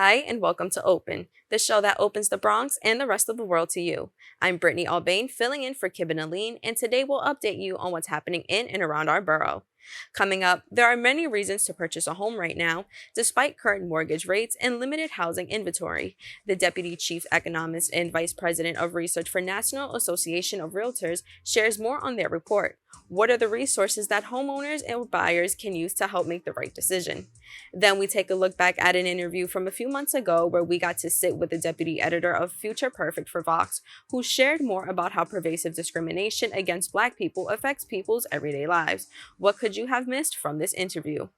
Hi, and welcome to Open, the show that opens the Bronx and the rest of the world to you. I'm Brittany Aubain, filling in for Kibben Aline, and today we'll update you on what's happening in and around our borough. Coming up, there are many reasons to purchase a home right now, despite current mortgage rates and limited housing inventory. The Deputy Chief Economist and Vice President of Research for National Association of REALTORS shares more on their report. What are the resources that homeowners and buyers can use to help make the right decision? Then we take a look back at an interview from a few months ago where we got to sit with the deputy editor of Future Perfect for Vox, who shared more about how pervasive discrimination against Black people affects people's everyday lives. What could you have missed from this interview?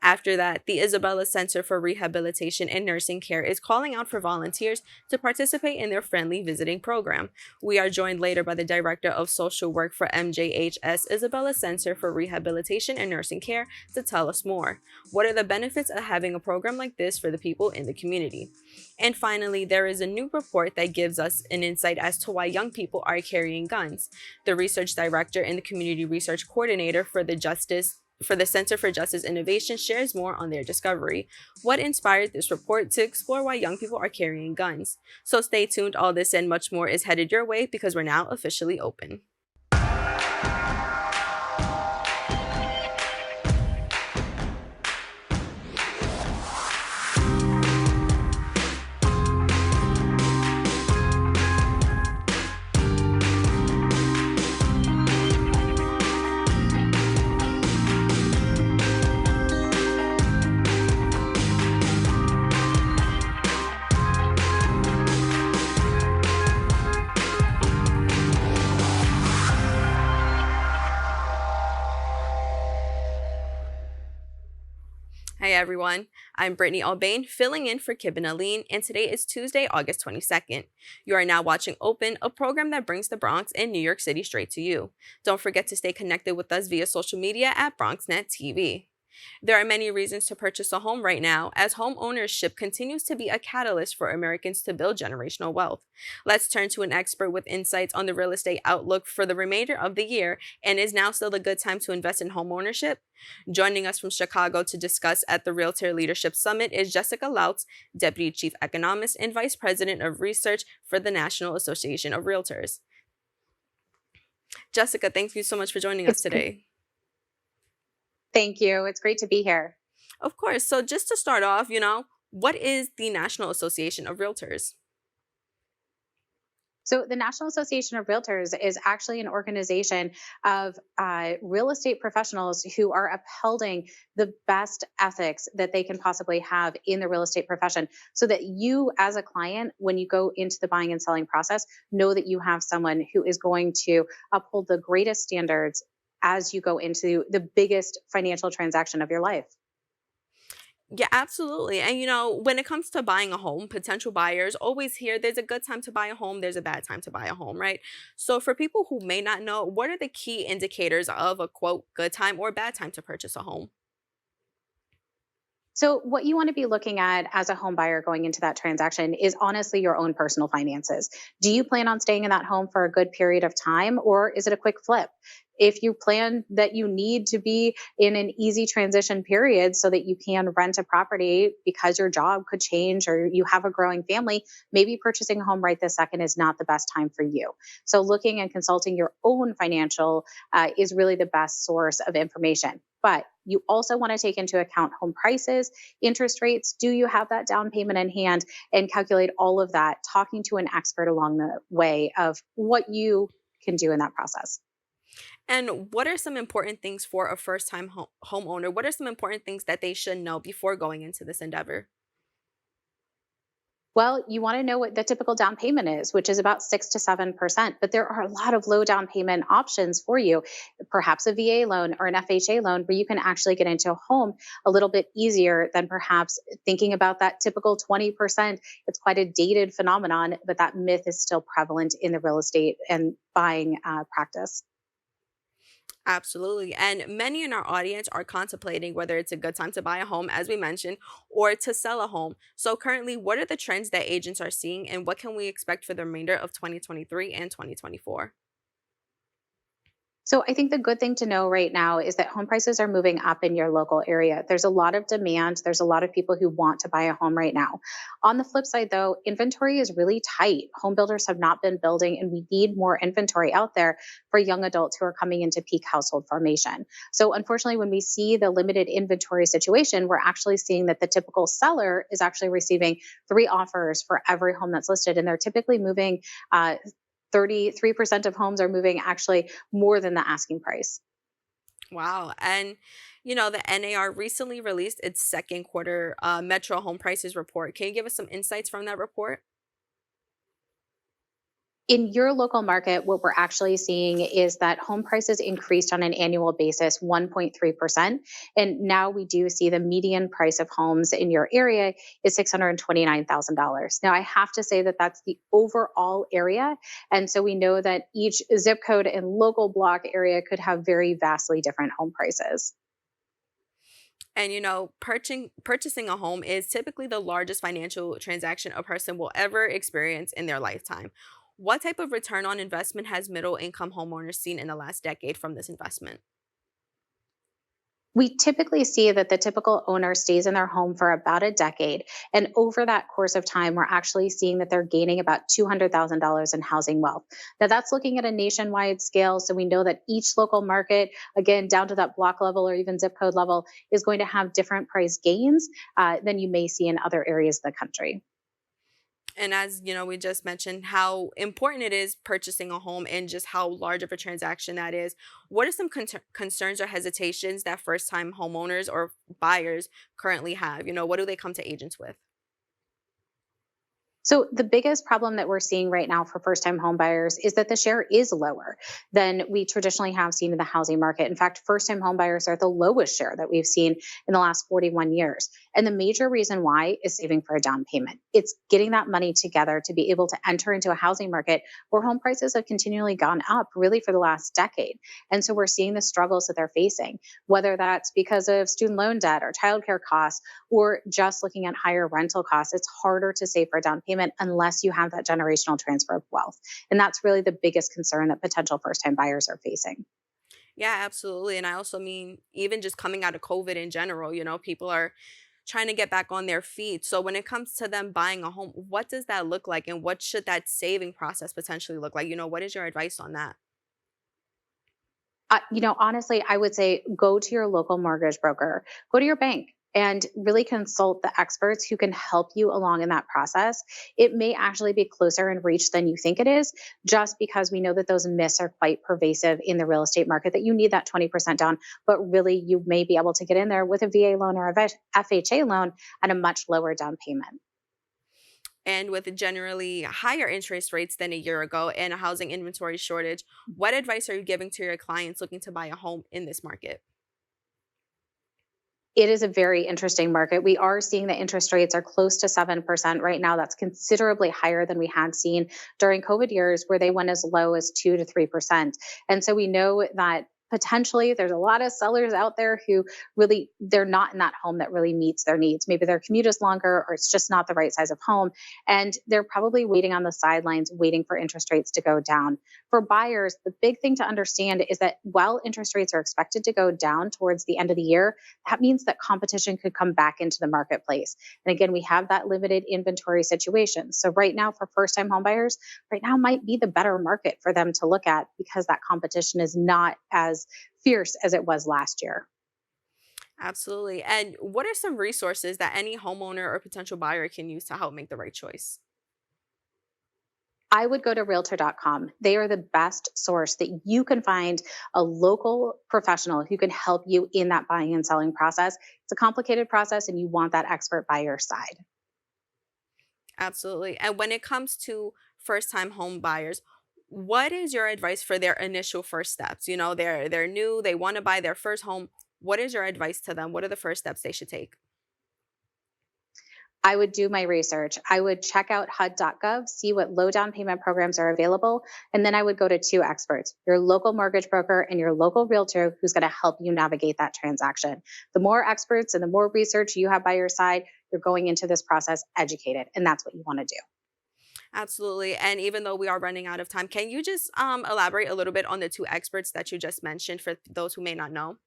After that, the Isabella Center for Rehabilitation and Nursing Care is calling out for volunteers to participate in their friendly visiting program. We are joined later by the Director of Social Work for MJHS Isabella Center for Rehabilitation and Nursing Care to tell us more. What are the benefits of having a program like this for the people in the community? And finally, there is a new report that gives us an insight as to why young people are carrying guns. The research director and the community research coordinator for the Center for Justice Innovation shares more on their discovery. What inspired this report to explore why young people are carrying guns? So stay tuned, all this and much more is headed your way because we're now officially open. Hi everyone, I'm Brittany Aubain, filling in for Kibben Aline, and today is Tuesday, August 22nd. You are now watching Open, a program that brings the Bronx and New York City straight to you. Don't forget to stay connected with us via social media at BronxNet TV. There are many reasons to purchase a home right now, as home ownership continues to be a catalyst for Americans to build generational wealth. Let's turn to an expert with insights on the real estate outlook for the remainder of the year, and is now still a good time to invest in home ownership? Joining us from Chicago to discuss at the Realtor Leadership Summit is Jessica Lautz, Deputy Chief Economist and Vice President of Research for the National Association of REALTORS. Jessica, thank you so much for joining us today. Thank you. It's great to be here. Of course. So just to start off, what is the National Association of REALTORS? So the National Association of Realtors is actually an organization of real estate professionals who are upholding the best ethics that they can possibly have in the real estate profession, so that you as a client, when you go into the buying and selling process, know that you have someone who is going to uphold the greatest standards as you go into the biggest financial transaction of your life. Yeah, absolutely. And when it comes to buying a home, potential buyers always hear there's a good time to buy a home, there's a bad time to buy a home, right? So for people who may not know, what are the key indicators of a quote good time or bad time to purchase a home? So, what you want to be looking at as a home buyer going into that transaction is honestly your own personal finances. Do you plan on staying in that home for a good period of time, or is it a quick flip? If you plan that you need to be in an easy transition period so that you can rent a property because your job could change or you have a growing family, maybe purchasing a home right this second is not the best time for you. So, looking and consulting your own financial is really the best source of information. But you also want to take into account home prices, interest rates. Do you have that down payment in hand? And calculate all of that, talking to an expert along the way of what you can do in that process. And what are some important things for a first-time homeowner? What are some important things that they should know before going into this endeavor? Well, you want to know what the typical down payment is, which is about 6 to 7%. But there are a lot of low down payment options for you, perhaps a VA loan or an FHA loan, where you can actually get into a home a little bit easier than perhaps thinking about that typical 20%. It's quite a dated phenomenon, but that myth is still prevalent in the real estate and buying practice. Absolutely. And many in our audience are contemplating whether it's a good time to buy a home, as we mentioned, or to sell a home. So currently, what are the trends that agents are seeing and what can we expect for the remainder of 2023 and 2024? So I think the good thing to know right now is that home prices are moving up in your local area. There's a lot of demand. There's a lot of people who want to buy a home right now. On the flip side, though, inventory is really tight. Home builders have not been building, and we need more inventory out there for young adults who are coming into peak household formation. So unfortunately, when we see the limited inventory situation, we're actually seeing that the typical seller is actually receiving 3 offers for every home that's listed, and they're typically moving 33% of homes are moving actually more than the asking price. Wow. And, the NAR recently released its second quarter Metro Home Prices report. Can you give us some insights from that report? In your local market, what we're actually seeing is that home prices increased on an annual basis 1.3%. And now we do see the median price of homes in your area is $629,000. Now, I have to say that that's the overall area. And so we know that each zip code and local block area could have very vastly different home prices. And purchasing a home is typically the largest financial transaction a person will ever experience in their lifetime. What type of return on investment has middle income homeowners seen in the last decade from this investment? We typically see that the typical owner stays in their home for about a decade. And over that course of time, we're actually seeing that they're gaining about $200,000 in housing wealth. Now, that's looking at a nationwide scale. So we know that each local market, again, down to that block level or even zip code level, is going to have different price gains than you may see in other areas of the country. And as we just mentioned how important it is purchasing a home and just how large of a transaction that is. What are some concerns or hesitations that first time homeowners or buyers currently have? What do they come to agents with? So the biggest problem that we're seeing right now for first-time home buyers is that the share is lower than we traditionally have seen in the housing market. In fact, first-time home buyers are the lowest share that we've seen in the last 41 years. And the major reason why is saving for a down payment. It's getting that money together to be able to enter into a housing market where home prices have continually gone up really for the last decade. And so we're seeing the struggles that they're facing, whether that's because of student loan debt or childcare costs or just looking at higher rental costs. It's harder to save for a down payment unless you have that generational transfer of wealth. And that's really the biggest concern that potential first time buyers are facing. Yeah, absolutely. And I also mean, even just coming out of COVID in general, people are trying to get back on their feet. So when it comes to them buying a home, what does that look like? And what should that saving process potentially look like? What is your advice on that? Honestly, I would say go to your local mortgage broker, go to your bank, and really consult the experts who can help you along in that process. It may actually be closer in reach than you think it is, just because we know that those myths are quite pervasive in the real estate market, that you need that 20% down, but really you may be able to get in there with a VA loan or a FHA loan at a much lower down payment. And with generally higher interest rates than a year ago and a housing inventory shortage, what advice are you giving to your clients looking to buy a home in this market? It is a very interesting market. We are seeing that interest rates are close to 7% right now. That's considerably higher than we had seen during COVID years, where they went as low as 2 to 3%. And so we know that potentially there's a lot of sellers out there who really they're not in that home that really meets their needs. Maybe their commute is longer or it's just not the right size of home, and they're probably waiting on the sidelines waiting for interest rates to go down. For buyers, the big thing to understand is that while interest rates are expected to go down towards the end of the year, that means that competition could come back into the marketplace. And again, we have that limited inventory situation. So right now for first time home buyers, right now might be the better market for them to look at because that competition is not as fierce as it was last year. Absolutely. And what are some resources that any homeowner or potential buyer can use to help make the right choice? I would go to realtor.com. They are the best source that you can find a local professional who can help you in that buying and selling process. It's a complicated process and you want that expert by your side. Absolutely. And when it comes to first time home buyers, what is your advice for their initial first steps? They're new, they want to buy their first home. What is your advice to them? What are the first steps they should take? I would do my research. I would check out HUD.gov, see what low down payment programs are available. And then I would go to 2 experts, your local mortgage broker and your local realtor, who's going to help you navigate that transaction. The more experts and the more research you have by your side, you're going into this process educated. And that's what you want to do. Absolutely. And even though we are running out of time, can you just elaborate a little bit on the two experts that you just mentioned for those who may not know?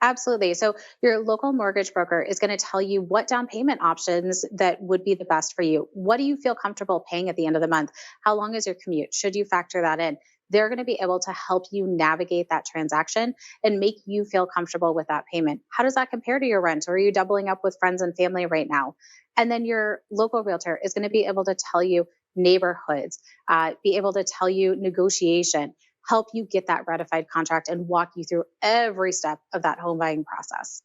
Absolutely. So your local mortgage broker is going to tell you what down payment options that would be the best for you. What do you feel comfortable paying at the end of the month? How long is your commute? Should you factor that in? They're going to be able to help you navigate that transaction and make you feel comfortable with that payment. How does that compare to your rent? Or are you doubling up with friends and family right now? And then your local realtor is going to be able to tell you neighborhoods, be able to tell you negotiation, help you get that ratified contract and walk you through every step of that home buying process.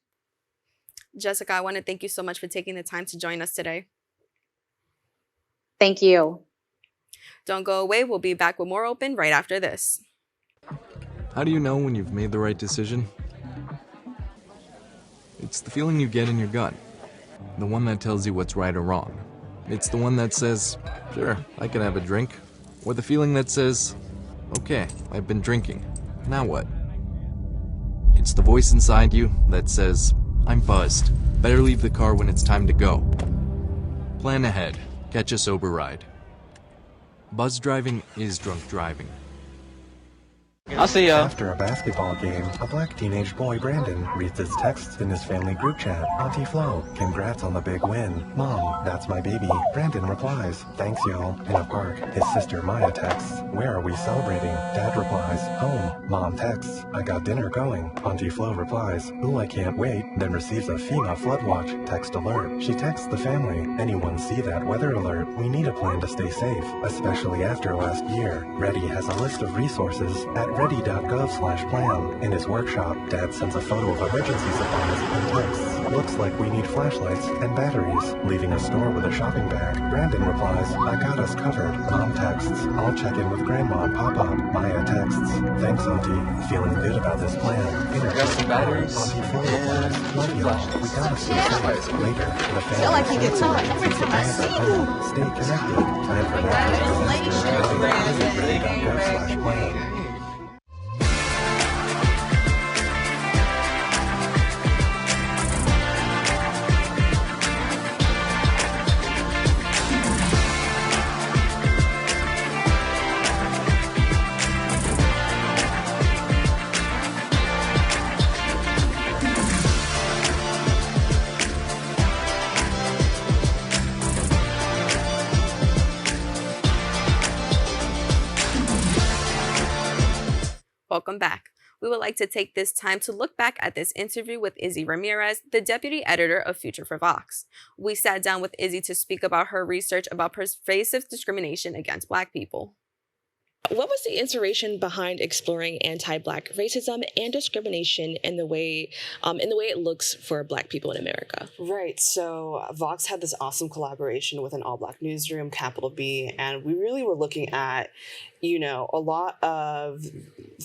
Jessica, I want to thank you so much for taking the time to join us today. Thank you. Don't go away. We'll be back with more open right after this. How do you know when you've made the right decision? It's the feeling you get in your gut. The one that tells you what's right or wrong. It's the one that says, sure, I can have a drink. Or the feeling that says, okay, I've been drinking. Now what? It's the voice inside you that says, I'm buzzed. Better leave the car when it's time to go. Plan ahead. Catch a sober ride. Buzz driving is drunk driving. I'll see ya. After a basketball game, a black teenage boy, Brandon, reads his texts in his family group chat. Auntie Flo, congrats on the big win. Mom, that's my baby. Brandon replies, thanks y'all. In a park, his sister Maya texts, where are we celebrating? Dad replies, home. Mom texts, I got dinner going. Auntie Flo replies, ooh, I can't wait. Then receives a FEMA flood watch text alert. She texts the family, anyone see that weather alert? We need a plan to stay safe, especially after last year. Ready has a list of resources at ready.gov/plan. In his workshop, Dad sends a photo of emergency supplies and texts, looks like we need flashlights and batteries. Leaving a store with a shopping bag, Brandon replies, I got us covered. Mom texts, I'll check in with Grandma and Papa. Maya texts, thanks Auntie, feeling good about this plan. Got some batteries. Auntie Flo replies, love y'all, we gotta stay safe. Later, the family feel like he gets on every time I see you. Stay connected. Plan for that. Ready.gov/plan. Welcome back. We would like to take this time to look back at this interview with Izzie Ramirez, the deputy editor of Future for Vox. We sat down with Izzie to speak about her research about pervasive discrimination against Black people. What was the inspiration behind exploring anti-Black racism and discrimination in the way it looks for Black people in America? Right. So Vox had this awesome collaboration with an all-Black newsroom, capital B, and we really were looking at, a lot of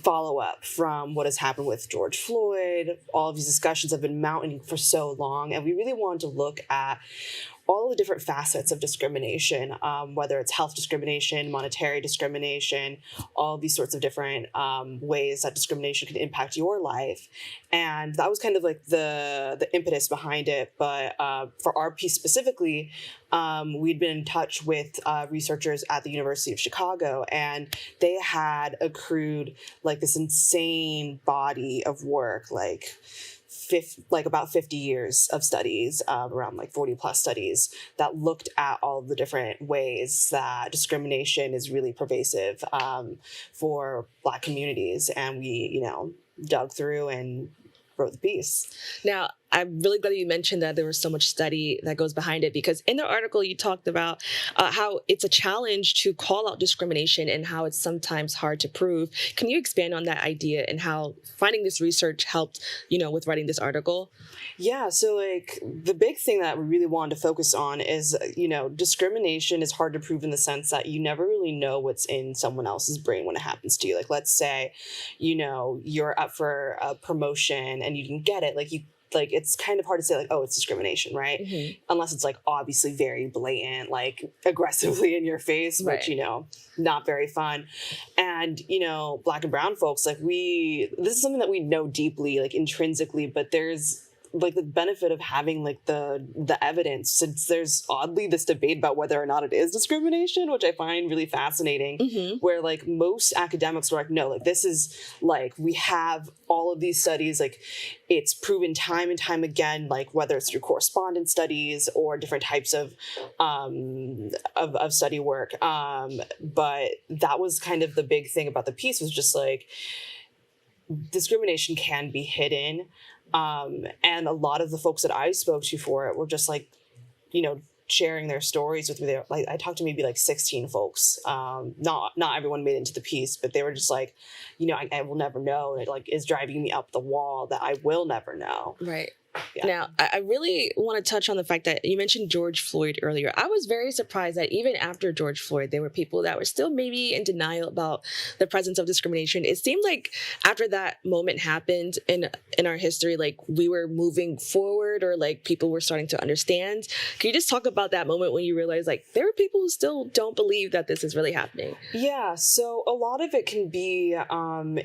follow-up from what has happened with George Floyd. All of these discussions have been mounting for so long, and we really wanted to look at all the different facets of discrimination, whether it's health discrimination, monetary discrimination, all of these sorts of different ways that discrimination can impact your life. And that was kind of like the impetus behind it. But for our piece specifically, we'd been in touch with researchers at the University of Chicago, and they had accrued like this insane body of work, like about 50 years of studies, around like 40 plus studies that looked at all the different ways that discrimination is really pervasive for Black communities. And we, dug through and wrote the piece. Now, I'm really glad you mentioned that there was so much study that goes behind it, because in the article you talked about how it's a challenge to call out discrimination and how it's sometimes hard to prove. Can you expand on that idea and how finding this research helped, with writing this article? Yeah, so the big thing that we really wanted to focus on is, discrimination is hard to prove in the sense that you never really know what's in someone else's brain when it happens to you. Like, let's say, you're up for a promotion and you didn't get it. It's kind of hard to say, oh, it's discrimination, right? Mm-hmm. Unless it's, obviously very blatant, aggressively in your face, right. Which, not very fun. And, Black and brown folks, this is something that we know deeply, intrinsically, but there's like the benefit of having like the evidence, since there's oddly this debate about whether or not it is discrimination, which I find really fascinating, where like most academics are like, no, like this is like, we have all of these studies, like it's proven time and time again, like whether it's through correspondence studies or different types of study work. But that was kind of the big thing about the piece, was just like discrimination can be hidden. And a lot of the folks that I spoke to for it were just like, you know, sharing their stories with me. They, like, I talked to maybe like 16 folks. Not everyone made it into the piece, but they were just like, you know, I will never know. And it like is driving me up the wall that I will never know. Right. Yeah. Now, I really want to touch on the fact that you mentioned George Floyd earlier. I was very surprised that even after George Floyd, there were people that were still maybe in denial about the presence of discrimination. It seemed like after that moment happened in our history, like we were moving forward, or like people were starting to understand. Can you just talk about that moment when you realized like there are people who still don't believe that this is really happening? Yeah, so a lot of it can be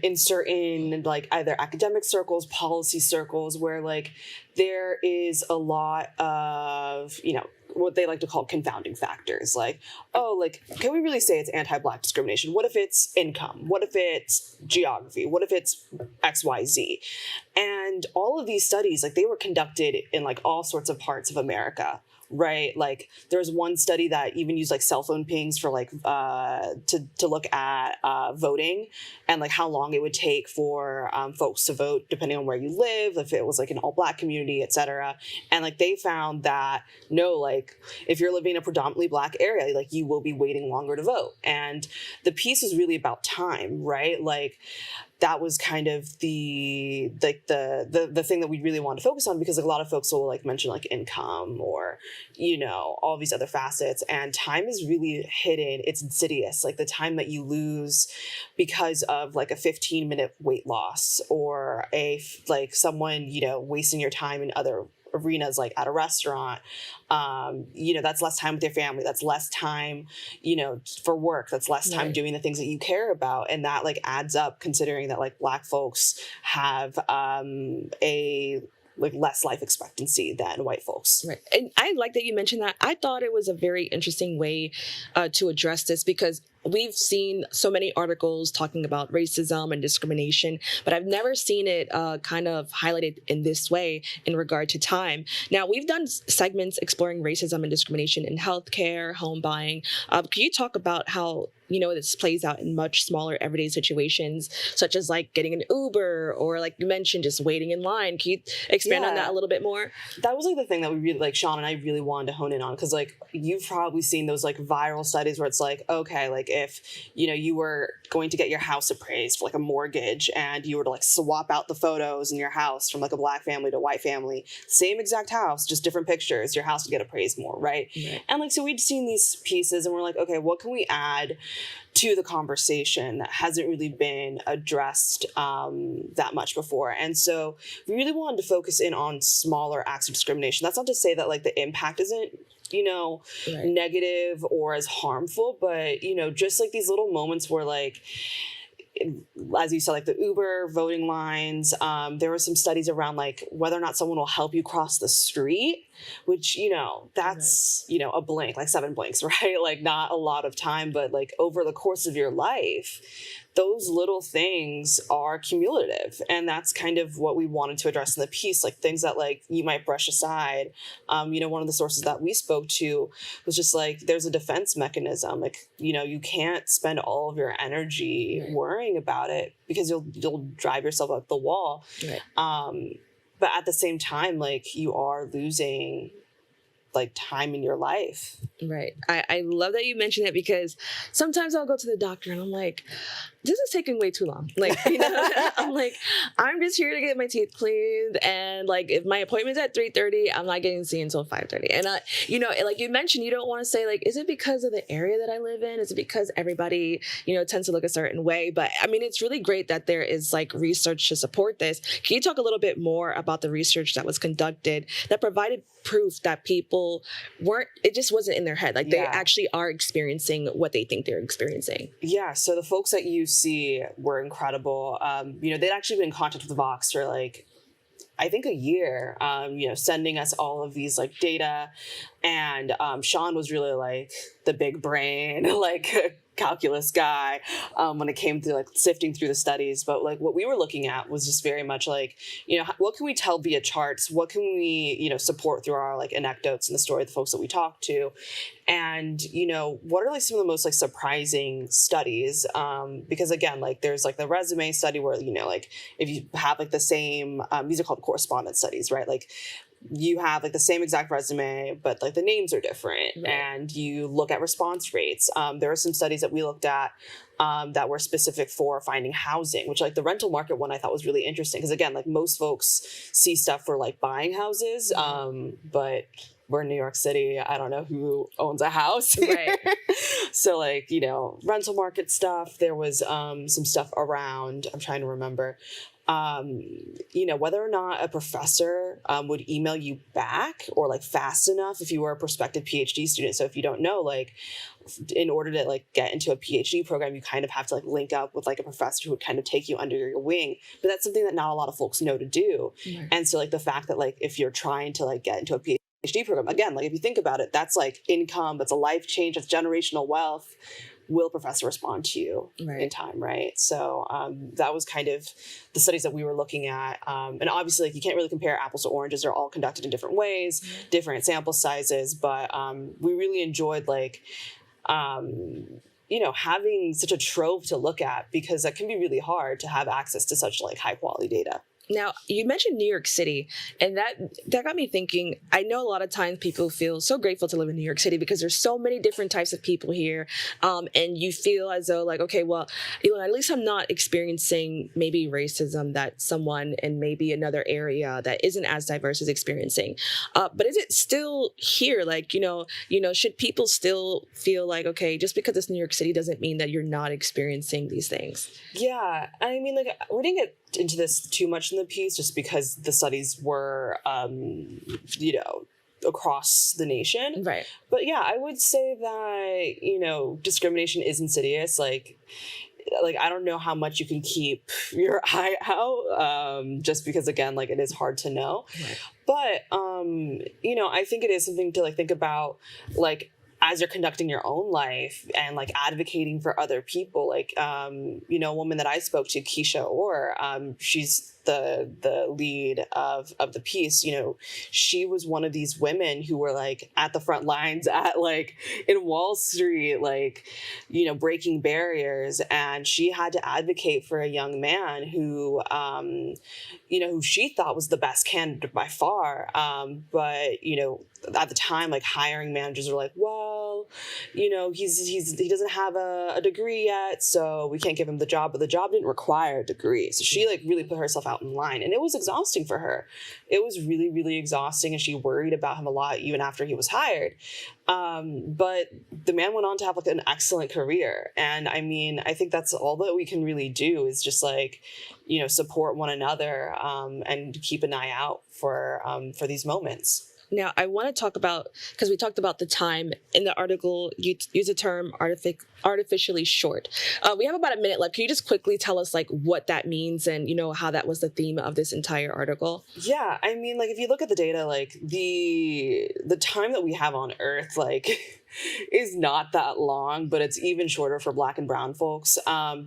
in certain like either academic circles, policy circles, where like there is a lot of, you know, what they like to call confounding factors. Like, oh, like, can we really say it's anti-Black discrimination? What if it's income? What if it's geography? What if it's XYZ? And all of these studies, like they were conducted in like all sorts of parts of America. Right, like there was one study that even used like cell phone pings for like to look at voting and like how long it would take for folks to vote depending on where you live, if it was like an all Black community, etc. And like they found that no, like if you're living in a predominantly Black area, like you will be waiting longer to vote. And the piece is really about time, right? Like that was kind of the thing that we really want to focus on, because like, a lot of folks will like mention like income or, you know, all these other facets, and time is really hidden. It's insidious. Like the time that you lose because of like a 15-minute weight loss, or like someone, you know, wasting your time in other arenas, like at a restaurant, you know, that's less time with your family. That's less time, you know, for work. That's less time doing the things that you care about. And that like adds up, considering that like Black folks have a like less life expectancy than white folks. Right. And I like that you mentioned that. I thought it was a very interesting way to address this, because we've seen so many articles talking about racism and discrimination, but I've never seen it kind of highlighted in this way in regard to time. Now, we've done segments exploring racism and discrimination in healthcare, home buying. Can you talk about how, you know, this plays out in much smaller everyday situations, such as like getting an Uber, or like you mentioned, just waiting in line? Can you expand on that a little bit more? That was like the thing that we really, like Sean and I really wanted to hone in on, because like you've probably seen those like viral studies where it's like, okay, like if, you know, you were going to get your house appraised for like a mortgage, and you were to like swap out the photos in your house from like a Black family to a white family, same exact house, just different pictures, your house would get appraised more, right? And like, so we'd seen these pieces and we're like, okay, what can we add to the conversation that hasn't really been addressed that much before? And so we really wanted to focus in on smaller acts of discrimination. That's not to say that like the impact isn't, you know, negative or as harmful, but, you know, just like these little moments where like, as you said, like the Uber voting lines, there were some studies around like whether or not someone will help you cross the street, which, you know, that's, you know, a blink, like 7 blinks, right? Like not a lot of time, but like over the course of your life, those little things are cumulative. And that's kind of what we wanted to address in the piece, like things that like you might brush aside. You know, one of the sources that we spoke to was just like, there's a defense mechanism. Like, you know, you can't spend all of your energy worrying about it, because you'll drive yourself up the wall. But at the same time, like you are losing like time in your life. Right. I love that you mentioned it, because sometimes I'll go to the doctor and I'm like, this is taking way too long. Like, you know, I'm like, I'm just here to get my teeth cleaned. And like, if my appointment's at 3:30, I'm not getting seen until 5:30. And, you know, like you mentioned, you don't want to say like, is it because of the area that I live in? Is it because everybody, you know, tends to look a certain way? But I mean, it's really great that there is like research to support this. Can you talk a little bit more about the research that was conducted that provided proof that people it just wasn't in their head. Like they actually are experiencing what they think they're experiencing. Yeah. So the folks at UC were incredible. You know, they'd actually been in contact with Vox for like I think a year, sending us all of these like data, and Sean was really like the big brain, like calculus guy when it came to like sifting through the studies. But like what we were looking at was just very much like, what can we tell via charts? What can we, support through our like anecdotes and the story of the folks that we talked to? And, what are like some of the most like surprising studies? Because again, like there's like the resume study where, like if you have like the same, these are called correspondence studies, right? Like you have like the same exact resume, but like the names are different, right. And you look at response rates. There are some studies that we looked at that were specific for finding housing, which like the rental market one I thought was really interesting. Because again, like most folks see stuff for like buying houses, but we're in New York City. I don't know who owns a house. Right. So like, rental market stuff. There was some stuff around, I'm trying to remember, whether or not a professor would email you back or like fast enough if you were a prospective PhD student. So if you don't know, like in order to like get into a PhD program, you kind of have to like link up with like a professor who would kind of take you under your wing. But that's something that not a lot of folks know to do. Right. And so like the fact that like if you're trying to like get into a PhD program, again, like if you think about it, that's like income, that's a life change, that's generational wealth. Will a professor respond to you in time, right? So that was kind of the studies that we were looking at. And obviously, like you can't really compare apples to oranges. They're all conducted in different ways, different sample sizes. But we really enjoyed like, having such a trove to look at, because that can be really hard to have access to such like high quality data. Now, you mentioned New York City, and that got me thinking. I know a lot of times people feel so grateful to live in New York City because there's so many different types of people here, and you feel as though like, okay, well, at least I'm not experiencing maybe racism that someone in maybe another area that isn't as diverse is experiencing. But is it still here? Like, should people still feel like, okay, just because it's New York City doesn't mean that you're not experiencing these things? Yeah, I mean, like we didn't get into this too much in the piece just because the studies were across the nation, right? But yeah, I would say that discrimination is insidious. Like I don't know how much you can keep your eye out, just because again, like it is hard to know, right. But I think it is something to like think about, like as you're conducting your own life and like advocating for other people. Like a woman that I spoke to, Keisha Orr, she's the lead of the piece. She was one of these women who were like at the front lines at like in Wall Street, like breaking barriers, and she had to advocate for a young man who who she thought was the best candidate by far, but at the time, like hiring managers were like, well, he doesn't have a degree yet, so we can't give him the job. But the job didn't require a degree, so she like really put herself out in line, and it was exhausting for her. It was really, really exhausting, and she worried about him a lot even after he was hired. But the man went on to have like an excellent career, and I mean, I think that's all that we can really do is just like support one another, and keep an eye out for these moments. Now, I want to talk about, because we talked about the time in the article, you use the term artificially short. We have about a minute left. Can you just quickly tell us like what that means and, how that was the theme of this entire article? Yeah, I mean, like if you look at the data, like the time that we have on Earth, like is not that long, but it's even shorter for Black and brown folks,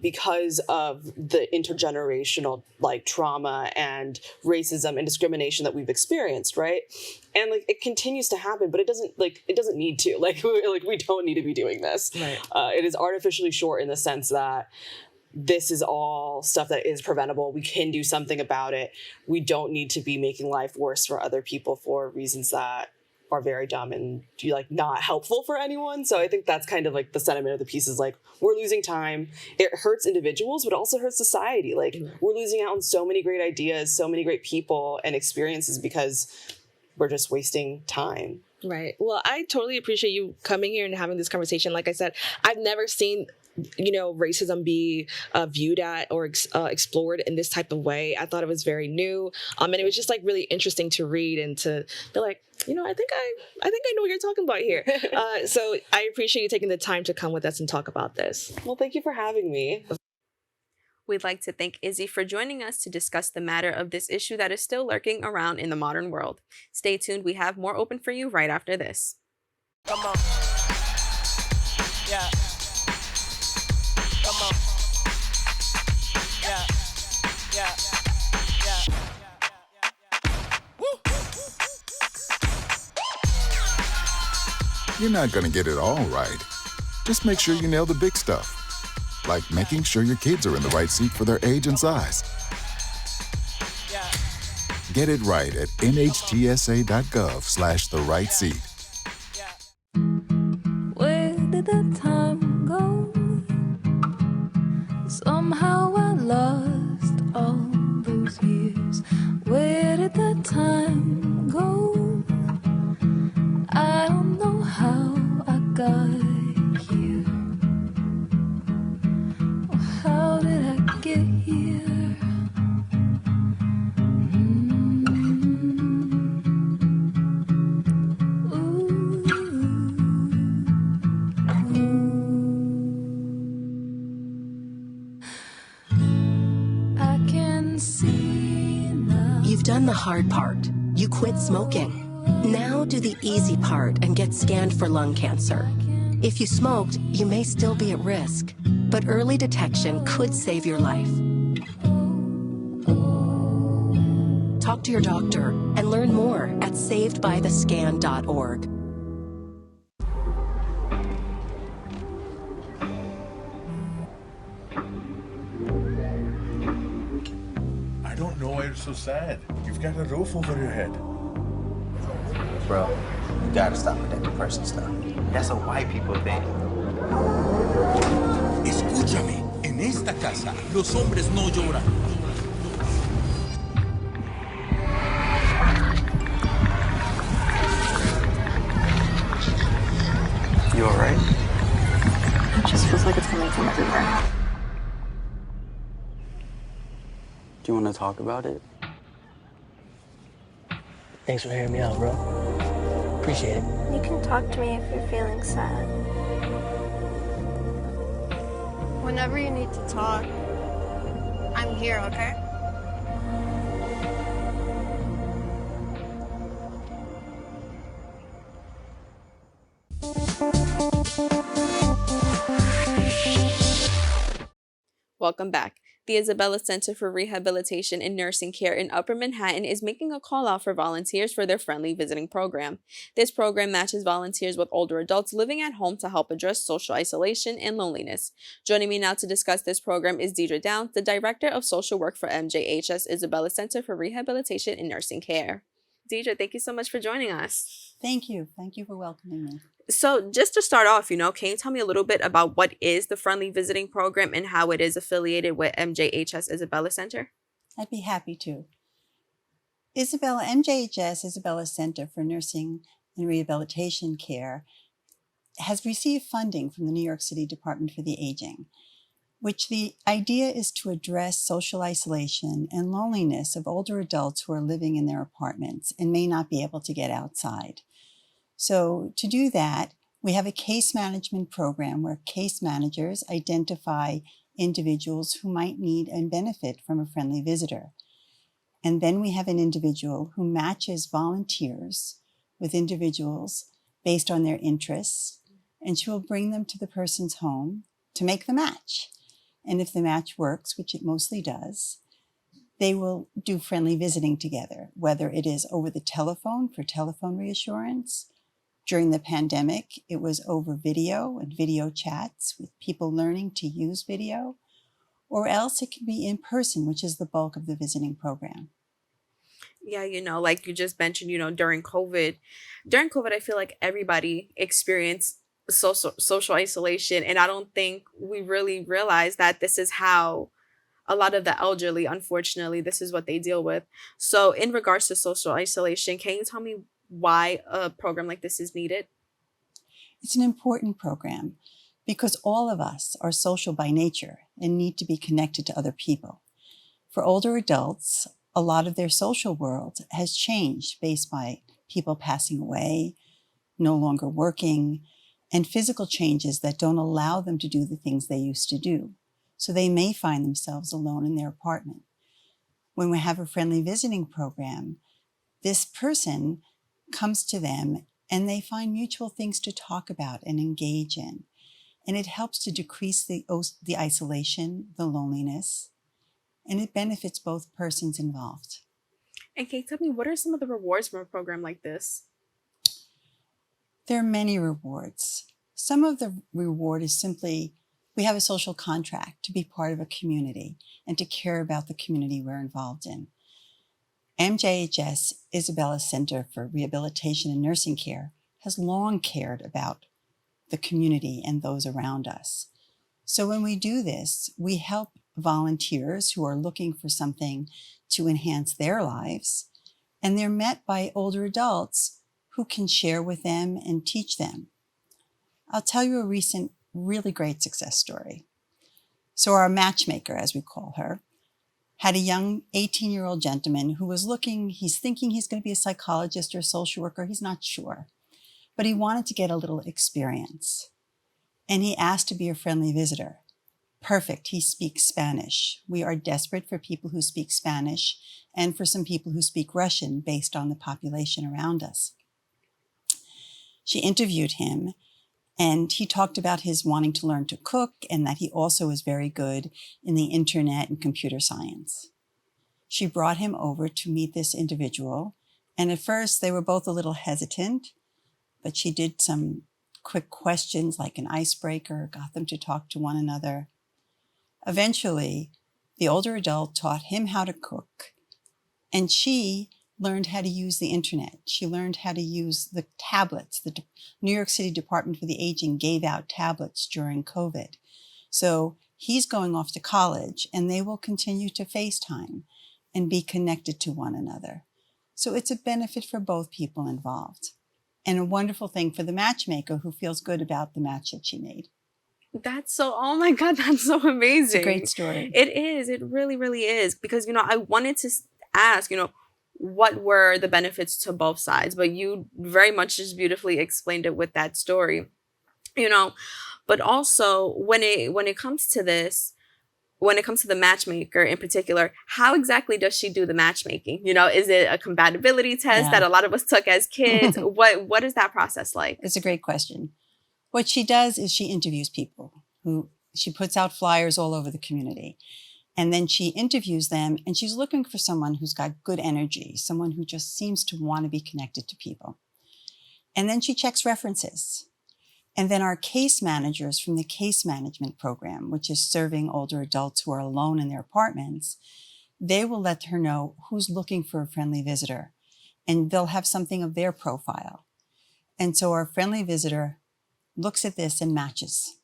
because of the intergenerational like trauma and racism and discrimination that we've experienced, right? And like it continues to happen, but it doesn't need to. Like we don't need to be doing this. Right. It is artificially short in the sense that this is all stuff that is preventable. We can do something about it. We don't need to be making life worse for other people for reasons that are very dumb and like not helpful for anyone. So I think that's kind of like the sentiment of the piece is like, we're losing time. It hurts individuals, but also hurts society. Like we're losing out on so many great ideas, so many great people and experiences because we're just wasting time. Right. Well, I totally appreciate you coming here and having this conversation. Like I said, I've never seen racism be viewed at or explored in this type of way. I thought it was very new, and it was just like really interesting to read and to be like, I think I know what you're talking about here. So I appreciate you taking the time to come with us and talk about this. Well, thank you for having me. We'd like to thank Izzie for joining us to discuss the matter of this issue that is still lurking around in the modern world. Stay tuned, we have more open for you right after this. Come on. Yeah. Come on. Yeah. Yeah. Yeah. Woo. You're not going to get it all right. Just make sure you nail the big stuff, like making sure your kids are in the right seat for their age and size. Yeah. Get it right at nhtsa.gov/the-right-seat. Where did the time go? Somehow I lost all those years. Where did the time go? I don't know how I got here. Or how did I get here? You've done the hard part. You quit smoking. Now do the easy part and get scanned for lung cancer. If you smoked, you may still be at risk, but early detection could save your life. Talk to your doctor and learn more at savedbythescan.org. I don't know why you're so sad. You've got a roof over your head. Bro, you gotta stop with that depression stuff. That's a white people thing. Escúchame, en esta casa los hombres no lloran. You alright? It just feels like it's coming from everywhere. Do you want to talk about it? Thanks for hearing me out, bro. Appreciate it. You can talk to me if you're feeling sad. Whenever you need to talk, I'm here, okay? Welcome back. The Isabella Center for Rehabilitation and Nursing Care in Upper Manhattan is making a call out for volunteers for their friendly visiting program. This program matches volunteers with older adults living at home to help address social isolation and loneliness. Joining me now to discuss this program is Deirdre Downes, the Director of Social Work for MJHS Isabella Center for Rehabilitation and Nursing Care. Deirdre, thank you so much for joining us. Thank you. Thank you for welcoming me. So just to start off, can you tell me a little bit about what is the Friendly Visiting Program and how it is affiliated with MJHS Isabella Center? I'd be happy to. MJHS Isabella Center for Nursing and Rehabilitation Care has received funding from the New York City Department for the Aging, which the idea is to address social isolation and loneliness of older adults who are living in their apartments and may not be able to get outside. So to do that, we have a case management program where case managers identify individuals who might need and benefit from a friendly visitor. And then we have an individual who matches volunteers with individuals based on their interests, and she will bring them to the person's home to make the match. And if the match works, which it mostly does, they will do friendly visiting together, whether it is over the telephone for telephone reassurance. During the pandemic, it was over video and video chats with people learning to use video, or else it can be in person, which is the bulk of the visiting program. Yeah, like you just mentioned, during COVID, I feel like everybody experienced social isolation. And I don't think we really realized that this is how a lot of the elderly, unfortunately, this is what they deal with. So in regards to social isolation, can you tell me why a program like this is needed? It's an important program because all of us are social by nature and need to be connected to other people. For older adults, a lot of their social world has changed based by people passing away, no longer working, and physical changes that don't allow them to do the things they used to do. so they may find themselves alone in their apartment. When we have a friendly visiting program, this person comes to them and they find mutual things to talk about and engage in. And it helps to decrease the isolation, the loneliness, and it benefits both persons involved. And Kate, tell me, what are some of the rewards from a program like this? There are many rewards. Some of the reward is simply we have a social contract to be part of a community and to care about the community we're involved in. MJHS Isabella Center for Rehabilitation Nursing Care has long cared about the community and those around us. So when we do this, we help volunteers who are looking for something to enhance their lives, and they're met by older adults who can share with them and teach them. I'll tell you a recent really great success story. So our matchmaker, as we call her, had a young 18-year-old gentleman who was he's thinking he's going to be a psychologist or a social worker, he's not sure, but he wanted to get a little experience. And he asked to be a friendly visitor. Perfect, he speaks Spanish. We are desperate for people who speak Spanish and for some people who speak Russian based on the population around us. She interviewed him, and he talked about his wanting to learn to cook and that he also is very good in the internet and computer science. She brought him over to meet this individual, and at first they were both a little hesitant, but she did some quick questions like an icebreaker, got them to talk to one another. Eventually, the older adult taught him how to cook, and she learned how to use the internet. She learned how to use the tablets. The New York City Department for the Aging gave out tablets during COVID. So he's going off to college, and they will continue to FaceTime and be connected to one another. So it's a benefit for both people involved, and a wonderful thing for the matchmaker who feels good about the match that she made. Oh my God, that's so amazing. It's a great story. It is. It really, really is. Because, I wanted to ask, what were the benefits to both sides? But you very much just beautifully explained it with that story, But also, when it comes to this, when it comes to the matchmaker in particular, how exactly does she do the matchmaking? Is it a compatibility test that a lot of us took as kids? What is that process like? It's a great question. What she does is she interviews people she puts out flyers all over the community. And then she interviews them, and she's looking for someone who's got good energy, someone who just seems to want to be connected to people. And then she checks references. And then our case managers from the case management program, which is serving older adults who are alone in their apartments, they will let her know who's looking for a friendly visitor, and they'll have something of their profile. And so our friendly visitor looks at this and matches.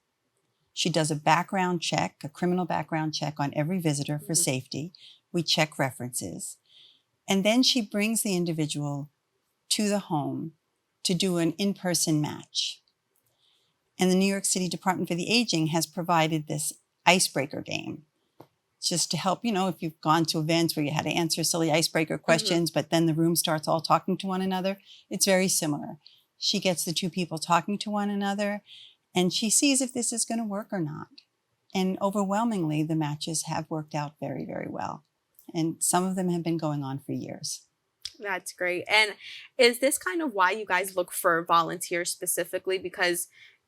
She does a background check, a criminal background check on every visitor for safety. We check references. And then she brings the individual to the home to do an in-person match. And the New York City Department for the Aging has provided this icebreaker game just to help, if you've gone to events where you had to answer silly icebreaker questions, but then the room starts all talking to one another. It's very similar. She gets the two people talking to one another, and she sees if this is going to work or not. And overwhelmingly, the matches have worked out very, very well. And some of them have been going on for years. That's great. And is this kind of why you guys look for volunteers specifically? Because,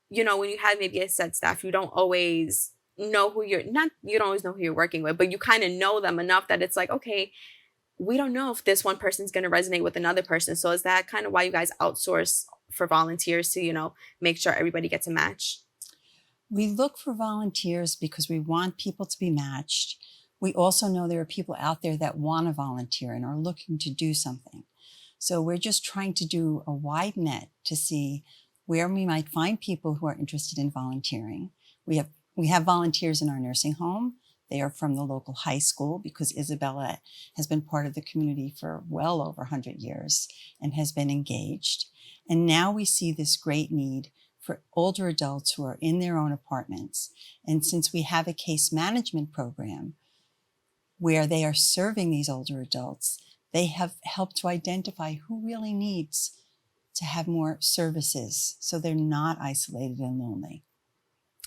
when you have maybe a set staff, you don't always know you don't always know who you're working with, but you kind of know them enough that it's like, okay, we don't know if this one person's going to resonate with another person. So is that kind of why you guys outsource for volunteers to, make sure everybody gets a match? We look for volunteers because we want people to be matched. We also know there are people out there that want to volunteer and are looking to do something. So we're just trying to do a wide net to see where we might find people who are interested in volunteering. We have volunteers in our nursing home. They are from the local high school because Isabella has been part of the community for well over 100 years and has been engaged. And now we see this great need for older adults who are in their own apartments. And since we have a case management program where they are serving these older adults, they have helped to identify who really needs to have more services so they're not isolated and lonely.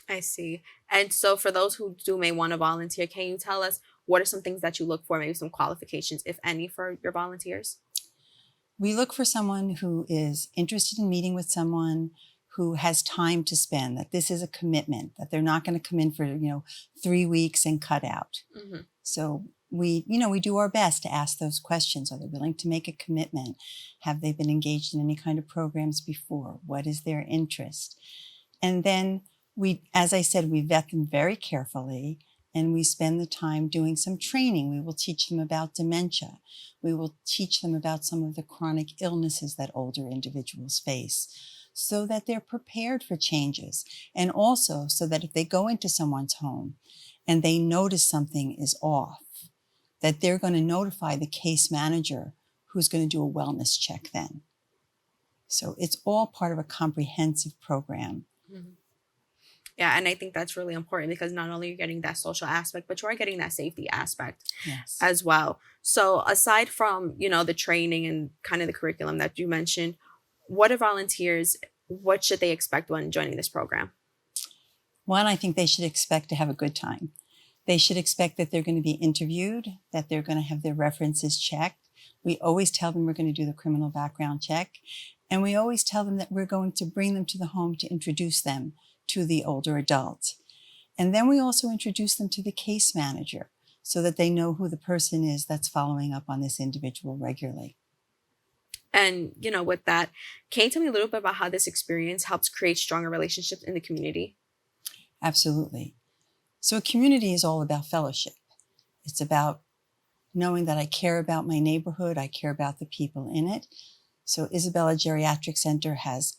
I see. And so for those who may want to volunteer, can you tell us what are some things that you look for, maybe some qualifications, if any, for your volunteers? We look for someone who is interested in meeting with someone, who has time to spend, that this is a commitment, that they're not going to come in for, 3 weeks and cut out. Mm-hmm. So we do our best to ask those questions. Are they willing to make a commitment? Have they been engaged in any kind of programs before? What is their interest? And then as I said, we vet them very carefully, and we spend the time doing some training. We will teach them about dementia. We will teach them about some of the chronic illnesses that older individuals face, so that they're prepared for changes, and also so that if they go into someone's home and they notice something is off, that they're going to notify the case manager, who's going to do a wellness check then. So it's all part of a comprehensive program. Mm-hmm. Yeah, and I think that's really important, because not only are you getting that social aspect, but you are getting that safety aspect as well. So aside from, the training and kind of the curriculum that you mentioned, what should they expect when joining this program? One, I think they should expect to have a good time. They should expect that they're going to be interviewed, that they're going to have their references checked. We always tell them we're going to do the criminal background check. And we always tell them that we're going to bring them to the home to introduce them to the older adult. And then we also introduce them to the case manager, so that they know who the person is that's following up on this individual regularly. And, with that, can you tell me a little bit about how this experience helps create stronger relationships in the community? Absolutely. So a community is all about fellowship. It's about knowing that I care about my neighborhood, I care about the people in it. So Isabella Geriatric Center has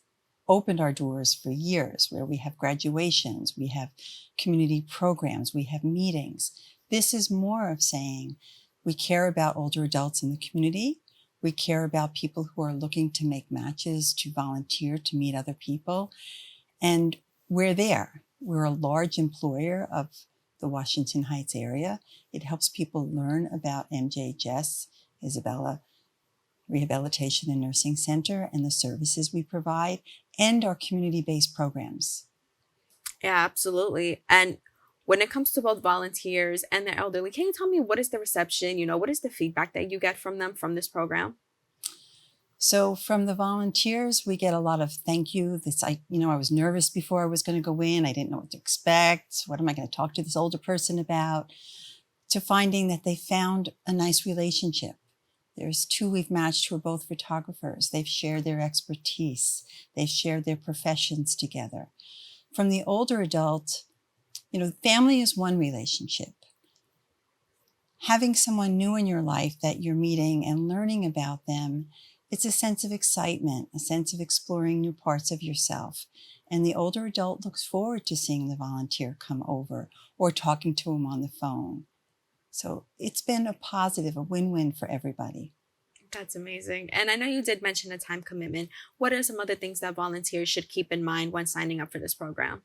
opened our doors for years, where we have graduations, we have community programs, we have meetings. This is more of saying we care about older adults in the community. We care about people who are looking to make matches, to volunteer, to meet other people. And we're there. We're a large employer of the Washington Heights area. It helps people learn about MJHS Isabella Rehabilitation and Nursing Center and the services we provide, and our community-based programs. Yeah, absolutely. And when it comes to both volunteers and the elderly, can you tell me what is the reception? What is the feedback that you get from them from this program? So from the volunteers, we get a lot of thank you. I was nervous before I was going to go in. I didn't know what to expect. What am I going to talk to this older person about? To finding that they found a nice relationship. There's 2 we've matched who are both photographers. They've shared their expertise. They've shared their professions together. From the older adult, family is one relationship. Having someone new in your life that you're meeting and learning about them, it's a sense of excitement, a sense of exploring new parts of yourself. And the older adult looks forward to seeing the volunteer come over or talking to him on the phone. So it's been a positive, a win-win for everybody. That's amazing. And I know you did mention a time commitment. What are some other things that volunteers should keep in mind when signing up for this program?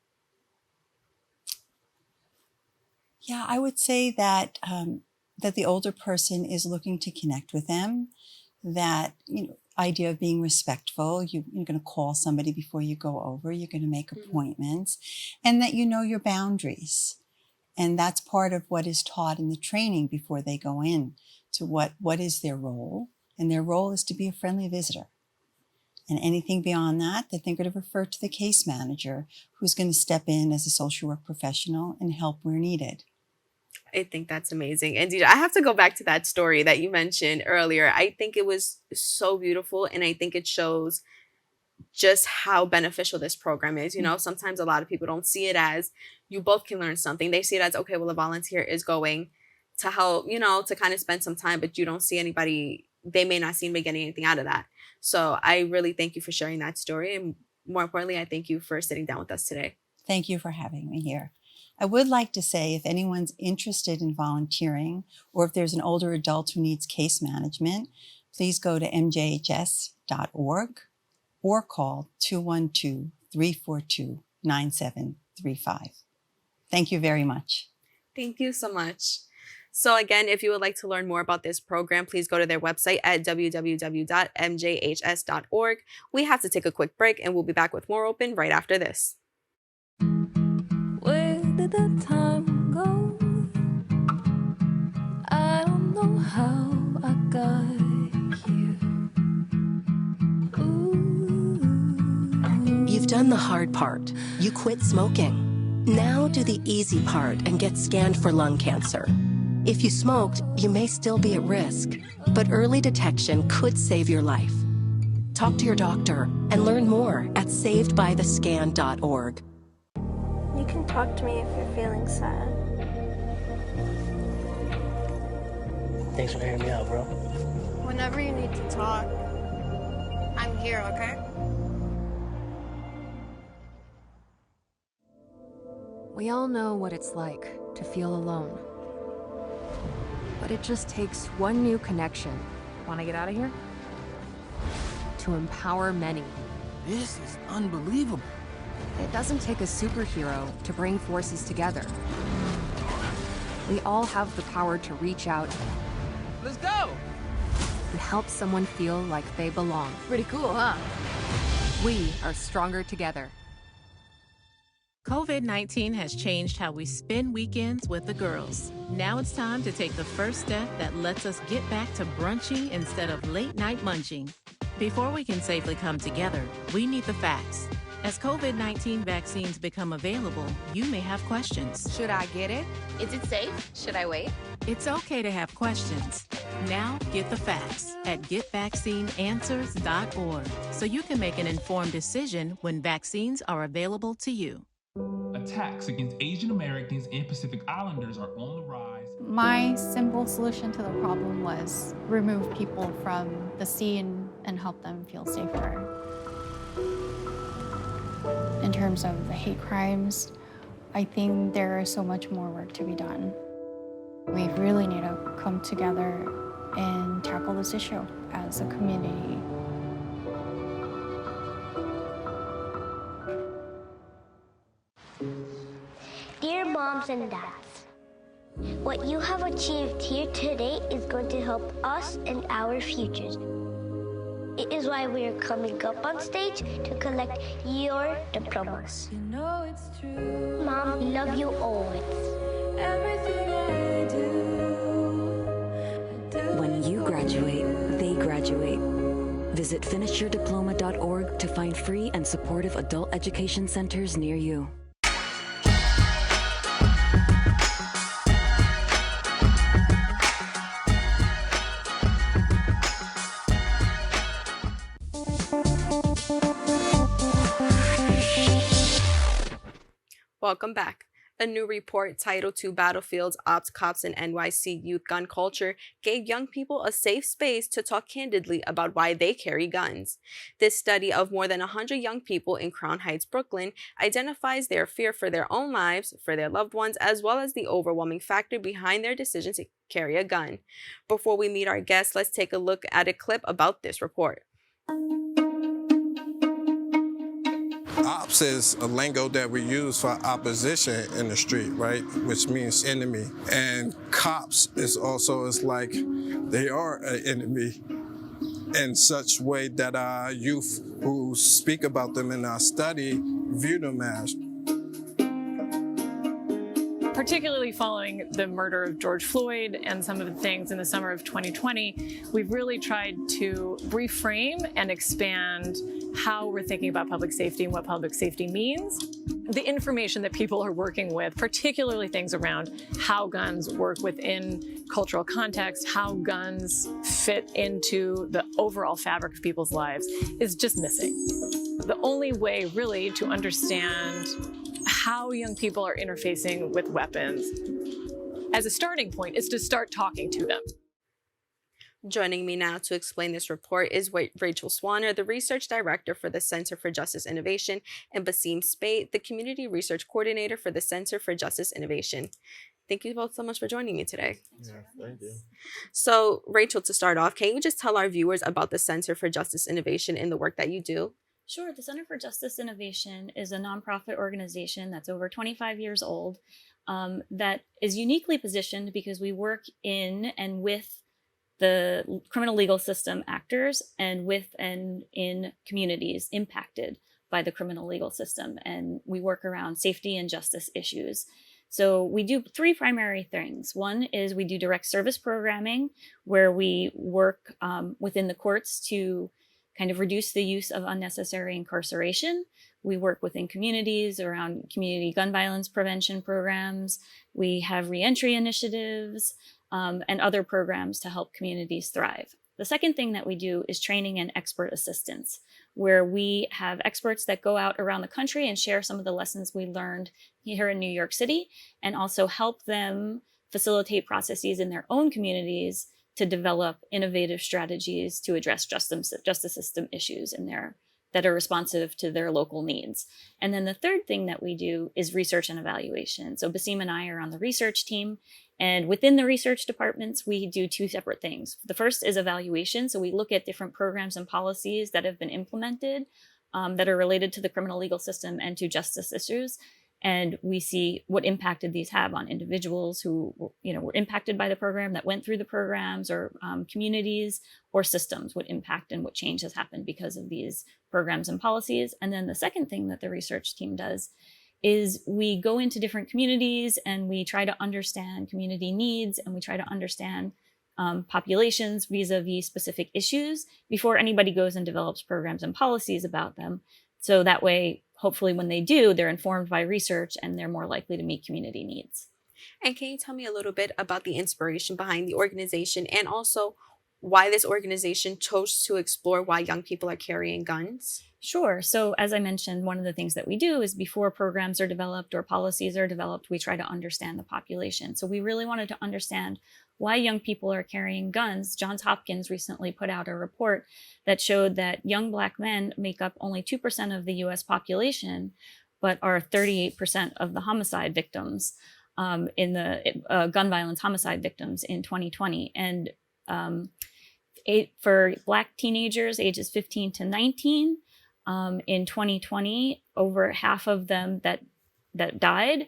Yeah, I would say that that the older person is looking to connect with them, that idea of being respectful. You're going to call somebody before you go over. You're going to make appointments, and that you know your boundaries. And that's part of what is taught in the training before they go in to what is their role. And their role is to be a friendly visitor. And anything beyond that they're going to refer to the case manager, who's going to step in as a social work professional and help where needed. I think that's amazing. And Deirdre, I have to go back to that story that you mentioned earlier. I think it was so beautiful, and I think it shows just how beneficial this program is. Sometimes a lot of people don't see it as you both can learn something. They see it as, okay, well, a volunteer is going to help, to kind of spend some time, but you don't see anybody, they may not seem to be getting anything out of that. So I really thank you for sharing that story. And more importantly, I thank you for sitting down with us today. Thank you for having me here. I would like to say, if anyone's interested in volunteering, or if there's an older adult who needs case management, please go to mjhs.org or call 212-342-9735. Thank you very much. Thank you so much. So again, if you would like to learn more about this program, please go to their website at www.mjhs.org. We have to take a quick break, and we'll be back with more Open right after this. did the time go? I don't know how I got here. You've done the hard part. You quit smoking. Now do the easy part and get scanned for lung cancer. If you smoked, you may still be at risk, but early detection could save your life. Talk to your doctor and learn more at savedbythescan.org. You can talk to me if you're feeling sad. Thanks for hearing me out, bro. Whenever you need to talk, I'm here, okay? We all know what it's like to feel alone. But it just takes one new connection. Want to get out of here? To empower many. This is unbelievable. It doesn't take a superhero to bring forces together. We all have the power to reach out. Let's go! And help someone feel like they belong. Pretty cool, huh? We are stronger together. COVID-19 has changed how we spend weekends with the girls. Now it's time to take the first step that lets us get back to brunching instead of late-night munching. Before we can safely come together, we need the facts. As COVID-19 vaccines become available, you may have questions. Should I get it? Is it safe? Should I wait? It's okay to have questions. Now get the facts at getvaccineanswers.org so you can make an informed decision when vaccines are available to you. Attacks against Asian Americans and Pacific Islanders are on the rise. My simple solution to the problem was remove people from the scene and help them feel safer. In terms of the hate crimes, I think there is so much more work to be done. We really need to come together and tackle this issue as a community. Dear moms and dads, what you have achieved here today is going to help us and our futures. It is why we are coming up on stage to collect your diplomas. You know it's true. Mom, we love you always. Everything I do. When you graduate, they graduate. Visit finishyourdiploma.org to find free and supportive adult education centers near you. Welcome back. A new report titled "To Battlefields, Ops, Cops, and NYC Youth Gun Culture" gave young people a safe space to talk candidly about why they carry guns. This study of more than 100 young people in Crown Heights, Brooklyn, identifies their fear for their own lives, for their loved ones, as well as the overwhelming factor behind their decision to carry a gun. Before we meet our guests, let's take a look at a clip about this report. Ops is a lingo that we use for opposition in the street, right? Which means enemy. And cops is also, it's like they are an enemy in such way that our youth who speak about them in our study view them as. Particularly following the murder of George Floyd and some of the things in the summer of 2020, we've really tried to reframe and expand how we're thinking about public safety and what public safety means. The information that people are working with, particularly things around how guns work within cultural context, how guns fit into the overall fabric of people's lives, is just missing. The only way really to understand how young people are interfacing with weapons as a starting point is to start talking to them. Joining me now to explain this report is Rachel Swaner, the Research Director for the Center for Justice Innovation, and Basaime Spate, the Community Research Coordinator for the Center for Justice Innovation. Thank you both so much for joining me today. Yeah, thank you. So, Rachel, to start off, can you just tell our viewers about the Center for Justice Innovation and the work that you do? Sure. The Center for Justice Innovation is a nonprofit organization that's over 25 years old that is uniquely positioned because we work in and with the criminal legal system actors and with and in communities impacted by the criminal legal system, and we work around safety and justice issues. So we do three primary things. One is we do direct service programming, where we work within the courts to kind of reduce the use of unnecessary incarceration. We work within communities around community gun violence prevention programs. We have reentry initiatives and other programs to help communities thrive. The second thing that we do is training and expert assistance, where we have experts that go out around the country and share some of the lessons we learned here in New York City, and also help them facilitate processes in their own communities to develop innovative strategies to address justice system issues that are responsive to their local needs. And then the third thing that we do is research and evaluation. So Basaime and I are on the research team, and within the research departments, we do two separate things. The first is evaluation. So we look at different programs and policies that have been implemented that are related to the criminal legal system and to justice issues. And we see what impact did these have on individuals who were impacted by the program, that went through the programs, or communities or systems, what impact and what change has happened because of these programs and policies. And then the second thing that the research team does is we go into different communities and we try to understand community needs, and we try to understand populations vis-a-vis specific issues before anybody goes and develops programs and policies about them. So that way, hopefully when they do, they're informed by research and they're more likely to meet community needs. And can you tell me a little bit about the inspiration behind the organization, and also why this organization chose to explore why young people are carrying guns? Sure. So as I mentioned, one of the things that we do is before programs are developed or policies are developed, we try to understand the population. So we really wanted to understand why young people are carrying guns. Johns Hopkins recently put out a report that showed that young Black men make up only 2% of the US population, but are 38% of the homicide victims in the gun violence homicide victims in 2020. And for Black teenagers ages 15 to 19, in 2020, over half of them that died